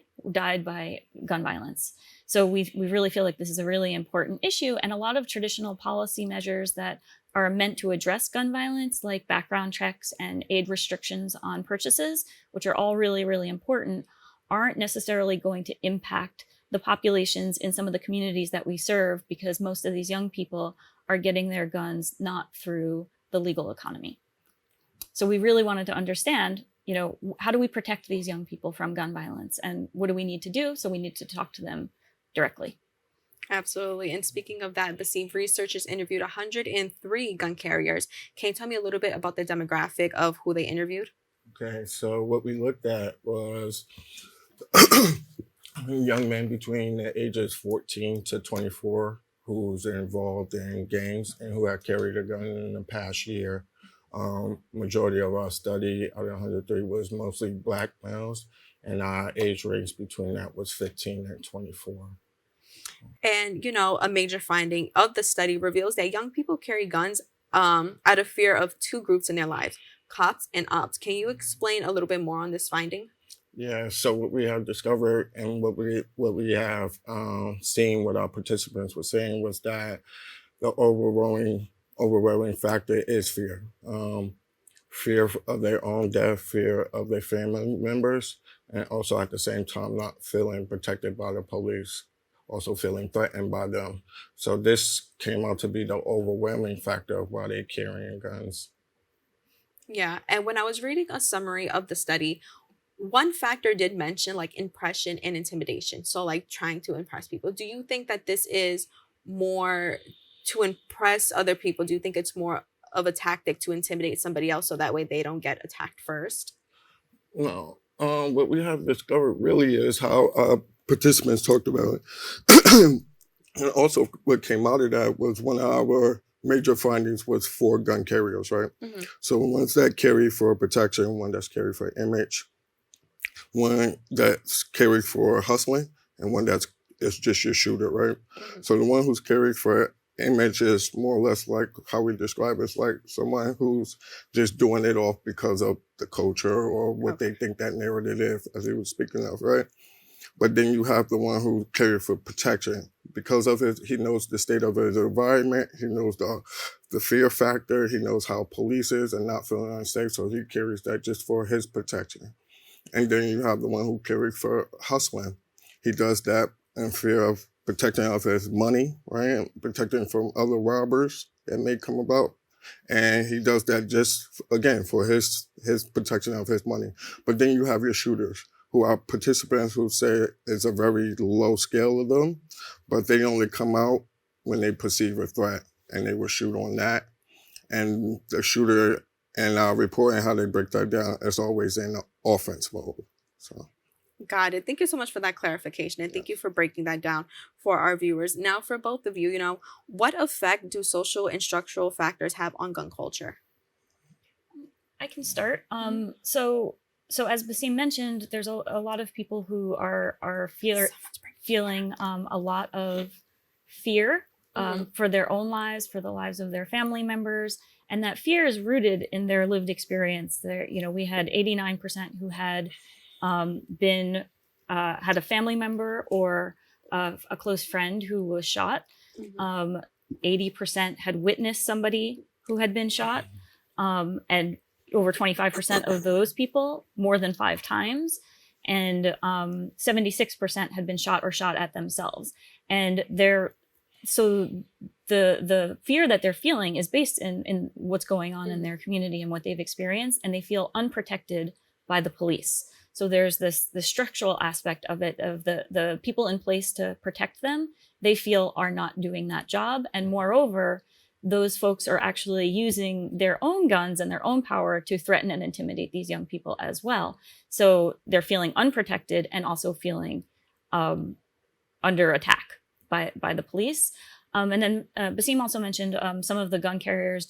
by gun violence. So we really feel like this is a really important issue, and a lot of traditional policy measures that are meant to address gun violence, like background checks and aid restrictions on purchases, which are all really, really important, aren't necessarily going to impact the populations in some of the communities that we serve, because most of these young people are getting their guns not through the legal economy. So we really wanted to understand, how do we protect these young people from gun violence, and what do we need to do? So we need to talk to them directly. Absolutely. And speaking of that, Basaime researchers interviewed 103 gun carriers. Can you tell me a little bit about the demographic of who they interviewed? Okay, so what we looked at was young men between the ages 14 to 24 who's involved in gangs and who had carried a gun in the past year. Majority of our study out of 103 was mostly Black males, and our age range between that was 15 and 24. And, a major finding of the study reveals that young people carry guns out of fear of two groups in their lives, cops and ops. Can you explain a little bit more on this finding? Yeah, so what we have discovered and what we have seen, what our participants were saying, was that the overwhelming factor is fear. Fear of their own death, fear of their family members, and also at the same time not feeling protected by the police, also feeling threatened by them. So this came out to be the overwhelming factor of why they're carrying guns. Yeah, and when I was reading a summary of the study, one factor did mention impression and intimidation. So trying to impress people. Do you think that this is more to impress other people? Do you think it's more of a tactic to intimidate somebody else so that way they don't get attacked first? No. What we have discovered really is how participants talked about it. And also what came out of that was one of our major findings was 4 gun carriers, right? Mm-hmm. So one's that carry for protection, one that's carried for image, one that's carried for hustling, and one that's just your shooter, right? Mm-hmm. So the one who's carried for image is more or less like how we describe it. It's like someone who's just doing it off because of the culture or what they think that narrative is, as he was speaking of, right? But then you have the one who carries for protection. Because of his, he knows the state of his environment, he knows the fear factor, he knows how police is and not feeling unsafe, so he carries that just for his protection. And then you have the one who carries for hustling. He does that in fear of protecting of his money, right? Protecting from other robbers that may come about. And he does that just, again, for his protection of his money. But then you have your shooters, who are participants who say it's a very low scale of them, but they only come out when they perceive a threat, and they will shoot on that. And the shooter, and our reporting how they break that down, is always in offense mode. So. Got it. Thank you so much for that clarification, and thank you for breaking that down for our viewers. Now, for both of you, what effect do social and structural factors have on gun culture? I can start. So as Basaime mentioned, there's a lot of people who are feeling a lot of fear for their own lives, for the lives of their family members, and that fear is rooted in their lived experience. We had 89% who had had a family member or a close friend who was shot. 80% had witnessed somebody who had been shot, and over 25% of those people more than 5 times, and 76% had been shot or shot at themselves. And so the fear that they're feeling is based in what's going on in their community and what they've experienced, and they feel unprotected by the police. So there's the structural aspect of it, of the people in place to protect them, they feel are not doing that job. And moreover, those folks are actually using their own guns and their own power to threaten and intimidate these young people as well. So they're feeling unprotected and also feeling under attack by the police. And then Basaime also mentioned some of the gun carriers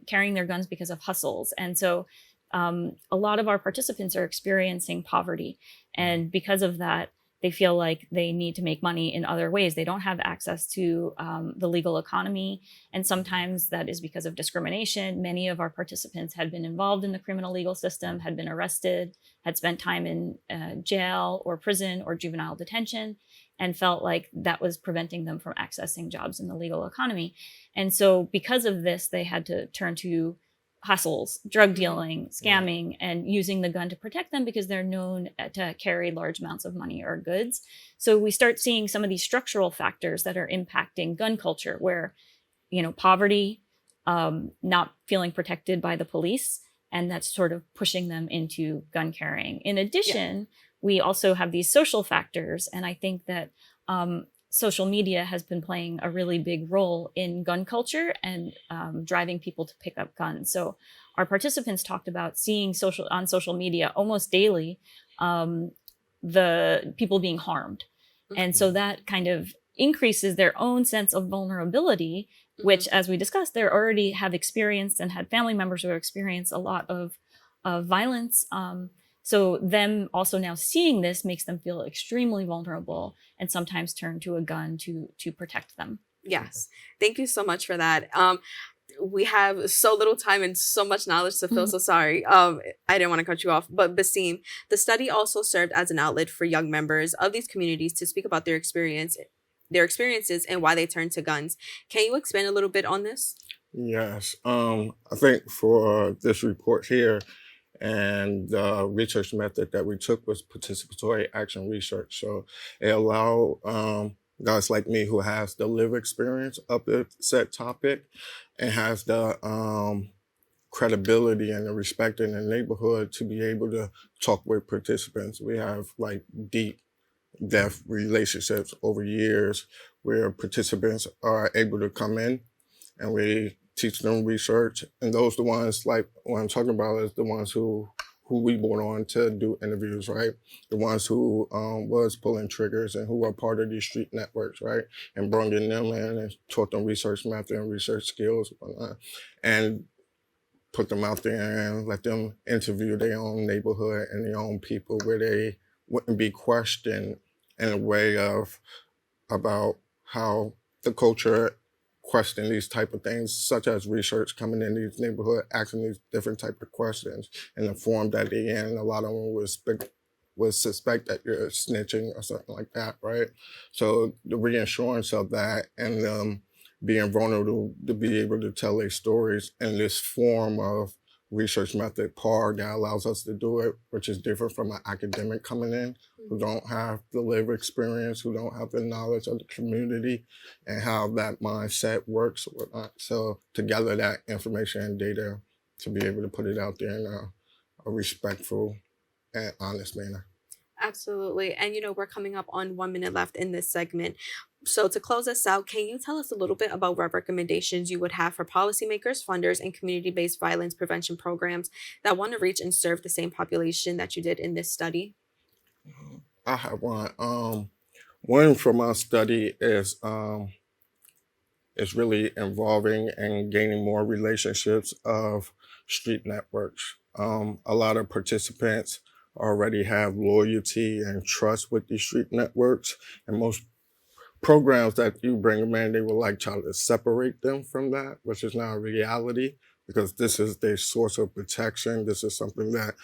carrying their guns because of hustles. And so a lot of our participants are experiencing poverty. And because of that, they feel like they need to make money in other ways. They don't have access to the legal economy. And sometimes that is because of discrimination. Many of our participants had been involved in the criminal legal system, had been arrested, had spent time in jail or prison or juvenile detention, and felt like that was preventing them from accessing jobs in the legal economy. And so because of this, they had to turn to hustles, drug dealing, scamming, and using the gun to protect them because they're known to carry large amounts of money or goods. So we start seeing some of these structural factors that are impacting gun culture, where, poverty, not feeling protected by the police, and that's sort of pushing them into gun carrying. In addition, we also have these social factors, and I think that social media has been playing a really big role in gun culture and driving people to pick up guns. So our participants talked about seeing on social media almost daily the people being harmed. And so that kind of increases their own sense of vulnerability, which, as we discussed, they already have experienced and had family members who have experienced a lot of violence. So them also now seeing this makes them feel extremely vulnerable and sometimes turn to a gun to protect them. Yes. Thank you so much for that. We have so little time and so much knowledge to fill, so sorry. I didn't want to cut you off. But Basaime, the study also served as an outlet for young members of these communities to speak about their experiences and why they turn to guns. Can you expand a little bit on this? Yes. I think for this report here, and the research method that we took was participatory action research. So it allowed guys like me who has the lived experience of the said topic and has the credibility and the respect in the neighborhood to be able to talk with participants. We have like deep depth relationships over years where participants are able to come in and we teach them research, and those the ones, like what I'm talking about is the ones who we brought on to do interviews, right? The ones who was pulling triggers and who are part of these street networks, right? And bringing them in and taught them research method and research skills, and put them out there and let them interview their own neighborhood and their own people where they wouldn't be questioned in a way of about how the culture question these type of things, such as research coming in these neighborhood, asking these different type of questions in the form that they in. A lot of them was would suspect that you're snitching or something like that, right? So the reassurance of that and being vulnerable to be able to tell their stories in this form of research method, PAR, that allows us to do it, which is different from an academic coming in who don't have the lived experience, who don't have the knowledge of the community and how that mindset works or whatnot. So to gather that information and data to be able to put it out there in a respectful and honest manner. Absolutely. And, we're coming up on 1 minute left in this segment. So to close us out, can you tell us a little bit about what recommendations you would have for policymakers, funders, and community-based violence prevention programs that want to reach and serve the same population that you did in this study? I have one. One from our study is really involving and gaining more relationships of street networks. A lot of participants already have loyalty and trust with these street networks, and most programs that you bring them in, they will try to separate them from that, which is not a reality because this is their source of protection. This is something that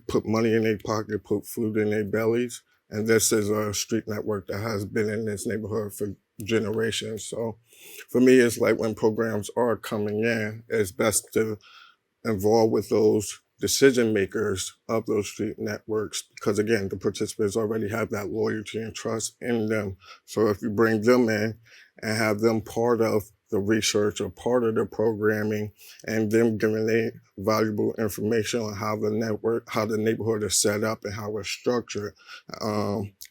put money in their pocket, put food in their bellies. And this is a street network that has been in this neighborhood for generations. So for me, it's like when programs are coming in, it's best to involve with those decision makers of those street networks, because again, the participants already have that loyalty and trust in them. So if you bring them in and have them part of the research or part of the programming and them giving them valuable information on how the neighborhood is set up and how it's structured,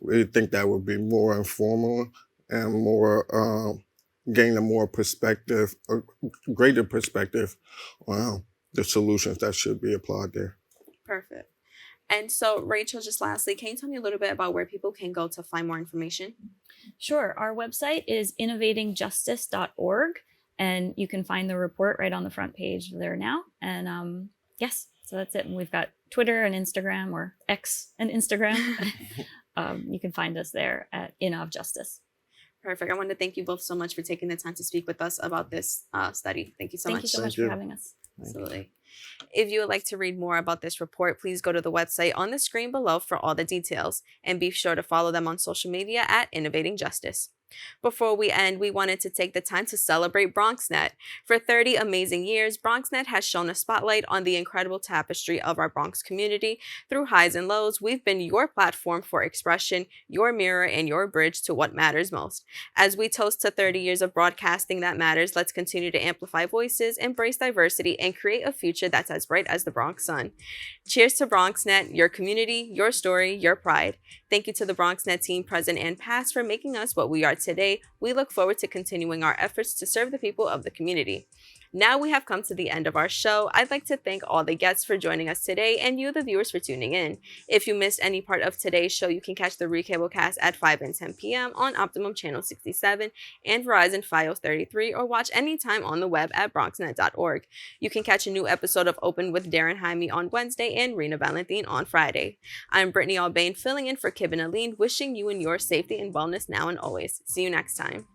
we think that would be more informal and more, gain a more perspective, a greater perspective on the solutions that should be applied there. Perfect. And so, Rachel, just lastly, can you tell me a little bit about where people can go to find more information? Sure. Our website is innovatingjustice.org, and you can find the report right on the front page there now. And yes, so that's it. And we've got Twitter and Instagram, or X and Instagram. You can find us there at InnovJustice. Perfect. I want to thank you both so much for taking the time to speak with us about this study. Thank you so much. Thank you so much for having us. Absolutely. If you would like to read more about this report, please go to the website on the screen below for all the details, and be sure to follow them on social media at Innovating Justice. Before we end, we wanted to take the time to celebrate BronxNet. For 30 amazing years, BronxNet has shone a spotlight on the incredible tapestry of our Bronx community. Through highs and lows, we've been your platform for expression, your mirror, and your bridge to what matters most. As we toast to 30 years of broadcasting that matters, let's continue to amplify voices, embrace diversity, and create a future that's as bright as the Bronx sun. Cheers to BronxNet, your community, your story, your pride. Thank you to the BronxNet team, present and past, for making us what we are today. We look forward to continuing our efforts to serve the people of the community. Now we have come to the end of our show. I'd like to thank all the guests for joining us today and you, the viewers, for tuning in. If you missed any part of today's show, you can catch the recablecast at 5 and 10 p.m. on Optimum Channel 67 and Verizon Fios 33, or watch anytime on the web at bronxnet.org. You can catch a new episode of Open with Darren Jaime on Wednesday and Rena Valentine on Friday. I'm Brittany Aubain, filling in for Kibin Aline, wishing you and yours safety and wellness now and always. See you next time.